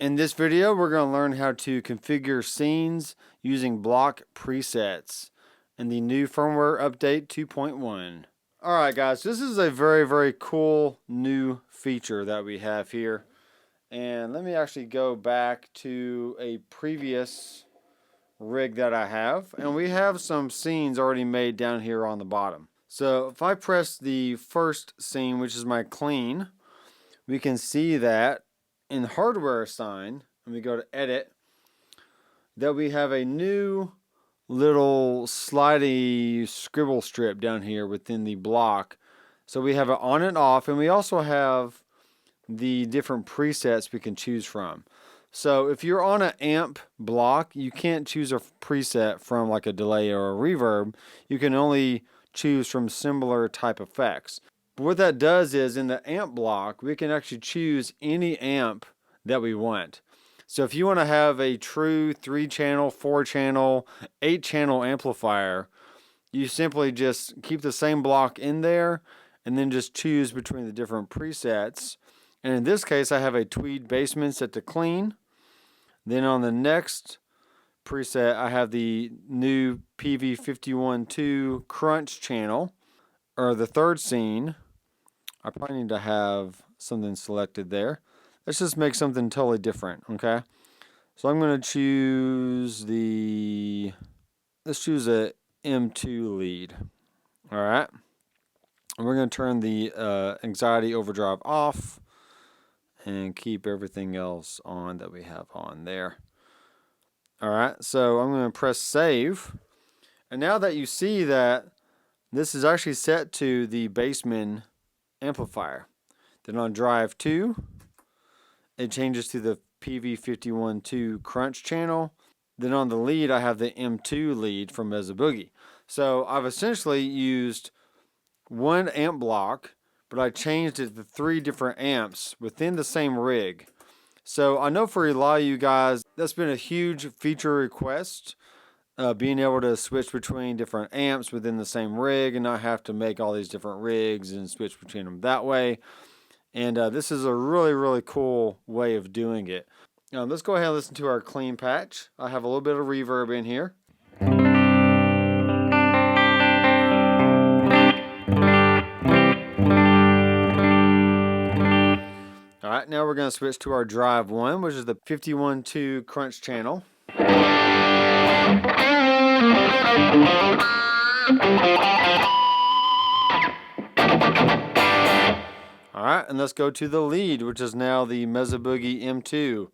In this video, we're going to learn how to configure scenes using block presets in the new firmware update 2.1. Alright guys, this is a very cool new feature that we have here. And let me actually go back to a previous rig that I have. And we have some scenes already made down here on the bottom. So if I press the first scene, which is my clean, we can see that in hardware assign, and we go to edit, that we have a new little slidey scribble strip down here within the block. So we have it on and off, and we also have the different presets we can choose from. So if you're on an amp block, you can't choose a preset from like a delay or a reverb. You can only choose from similar type effects. But what that does is in the amp block, we can actually choose any amp that we want. So if you want to have a true 3-channel, 4-channel, 8-channel amplifier, you simply just keep the same block in there and then just choose between the different presets. And in this case, I have a tweed bassman set to clean. Then on the next preset, I have the new PV512 crunch channel, or the third scene. I probably need to have something selected there. Let's just make something totally different, okay? So I'm going to choose let's choose a M2 lead, all right? And we're going to turn the anxiety overdrive off and keep everything else on that we have on there. All right, so I'm going to press save. And now that you see that this is actually set to the bassman amplifier. Then on drive 2, it changes to the PV512 crunch channel. Then on the lead, I have the M2 lead from Meza Boogie. So I've essentially used one amp block, but I changed it to 3 different amps within the same rig. So I know for a lot of you guys, that's been a huge feature request. Being able to switch between different amps within the same rig and not have to make all these different rigs and switch between them that way. And this is a really cool way of doing it. Let's go ahead and listen to our clean patch. I have a little bit of reverb in here. Alright, now we're going to switch to our drive 1, which is the 51.2 crunch channel. Alright, and let's go to the lead, which is now the Meza Boogie M2.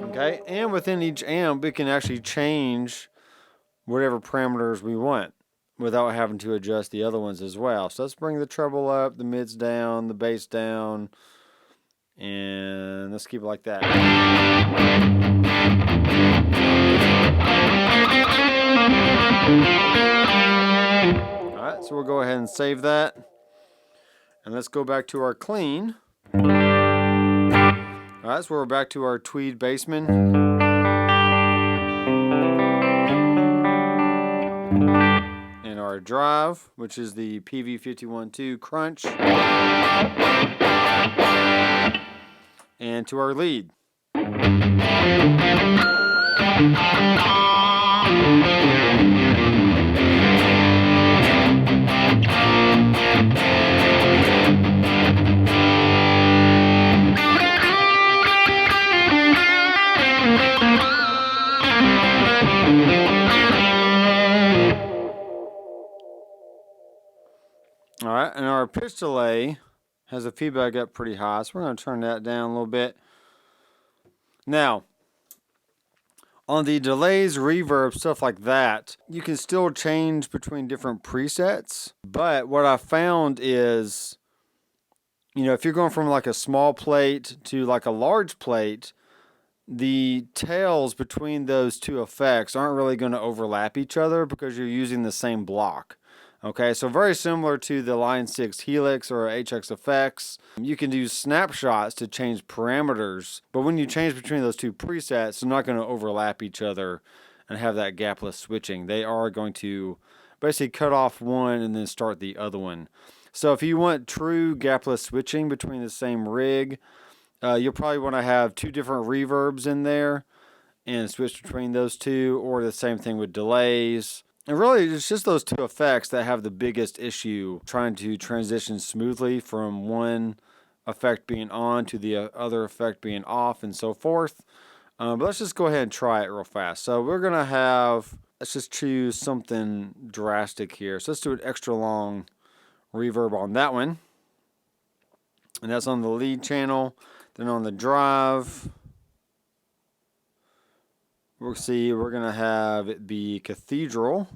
Okay, and within each amp, we can actually change whatever parameters we want without having to adjust the other ones as well. So let's bring the treble up, the mids down, the bass down, and let's keep it like that. Alright, so we'll go ahead and save that. And let's go back to our clean. Alright, so we're back to our tweed bassman. And our drive, which is the PV512 crunch. And to our lead. Alright, and our pitch delay has a feedback up pretty high, so we're going to turn that down a little bit. Now, on the delays, reverb, stuff like that, you can still change between different presets, but what I found is, if you're going from like a small plate to like a large plate, the tails between those two effects aren't really going to overlap each other because you're using the same block. Okay, so very similar to the Line 6 Helix or HX Effects. You can do snapshots to change parameters, but when you change between those two presets, they're not going to overlap each other and have that gapless switching. They are going to basically cut off one and then start the other one. So if you want true gapless switching between the same rig, you'll probably want to have two different reverbs in there and switch between those two, or the same thing with delays. And really, it's just those two effects that have the biggest issue trying to transition smoothly from one effect being on to the other effect being off and so forth. But let's just go ahead and try it real fast. So we're going to have, let's just choose something drastic here. So let's do an extra long reverb on that one. And that's on the lead channel. Then on the drive, we'll see, we're going to have it be Cathedral.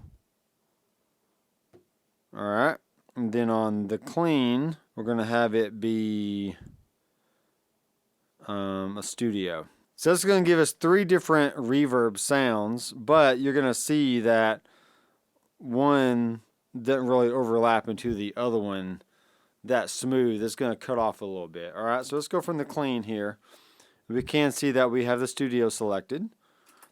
All right. And then on the clean, we're going to have it be a Studio. So this is going to give us three different reverb sounds, but you're going to see that one doesn't really overlap into the other one that smooth. It's going to cut off a little bit. All right, so let's go from the clean here. We can see that we have the Studio selected.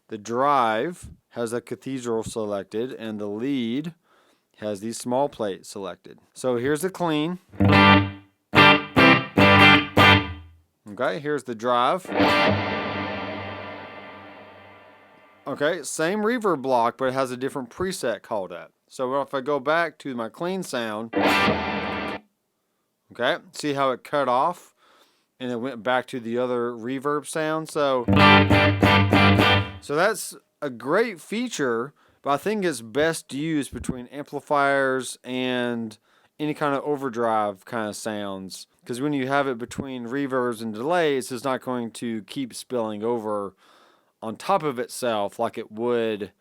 The drive has a Cathedral selected, and the lead has the small plate selected. So here's the clean. Okay, here's the drive. Okay, same reverb block, but it has a different preset called up. So if I go back to my clean sound, okay, see how it cut off and it went back to the other reverb sound. So that's a great feature, but I think it's best used between amplifiers and any kind of overdrive kind of sounds. Because when you have it between reverbs and delays, it's not going to keep spilling over on top of itself like it would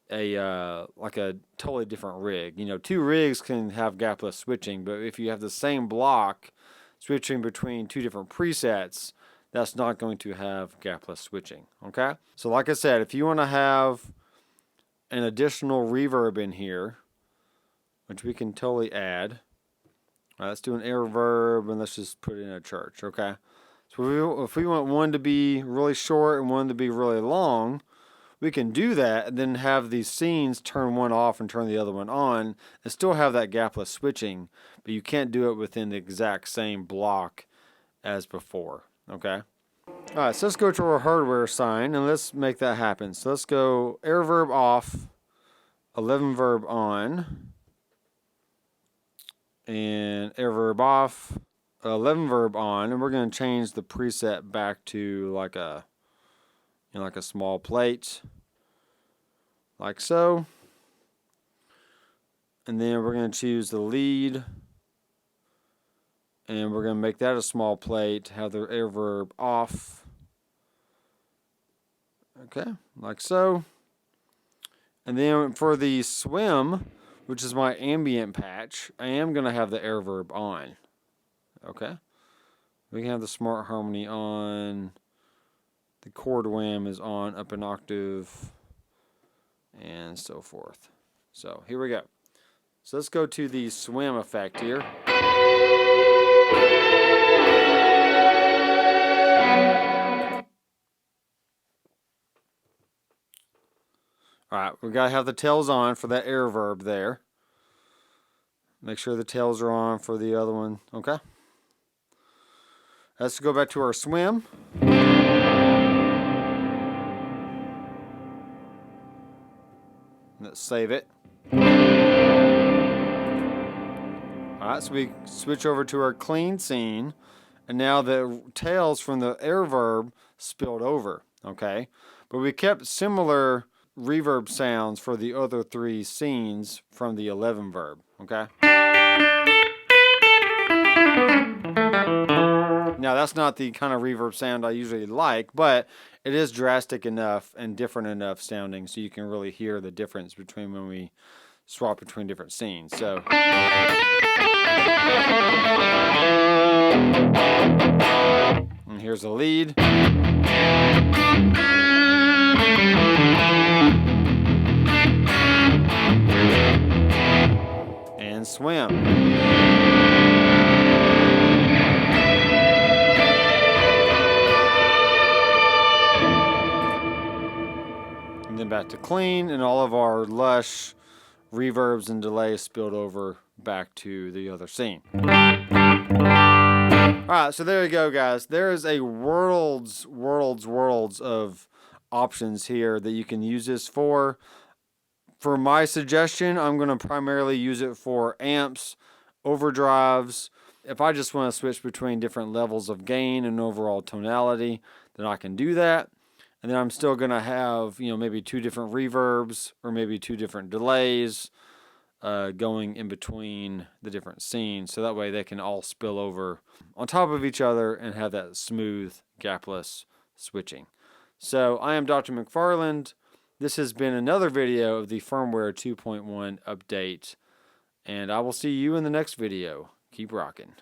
like a totally different rig. You know, two rigs can have gapless switching, but if you have the same block switching between two different presets, that's not going to have gapless switching. Okay? So like I said, if you want to have an additional reverb in here, which we can totally add. All right, let's do an air reverb and let's just put it in a church. Okay? So if we want one to be really short and one to be really long, we can do that and then have these scenes turn one off and turn the other one on and still have that gapless switching, but you can't do it within the exact same block as before. Okay? Alright, so let's go to our hardware sign and let's make that happen. So let's go air verb off, 11 verb on, and air verb off, 11 verb on, and we're going to change the preset back to like a small plate, like so. And then we're going to choose the lead, and we're going to make that a small plate, have the air verb off. Okay, like so. And then for the swim, which is my ambient patch, I am going to have the air verb on. Okay. We can have the smart harmony on. The chord wham is on up an octave. And so forth. So here we go. So let's go to the swim effect here. Alright, we gotta have the tails on for that air verb there. Make sure the tails are on for the other one. Okay. Let's go back to our swim. Let's save it. Alright, so we switch over to our clean scene, and now the tails from the air verb spilled over. Okay. But we kept similar reverb sounds for the other three scenes from the 11 verb. Okay. Now that's not the kind of reverb sound I usually like, but it is drastic enough and different enough sounding so you can really hear the difference between when we swap between different scenes. So and here's the lead. And swim. And then back to clean, and all of our lush reverbs and delays spilled over back to the other scene. Alright, so there you go, guys. There is a worlds of options here that you can use this for. For my suggestion, I'm going to primarily use it for amps, overdrives. If I just want to switch between different levels of gain and overall tonality, then I can do that. And then I'm still going to have, maybe 2 different reverbs or maybe 2 different delays going in between the different scenes, so that way they can all spill over on top of each other and have that smooth, gapless switching. So I am Dr. McFarland. This has been another video of the firmware 2.1 update, and I will see you in the next video. Keep rocking.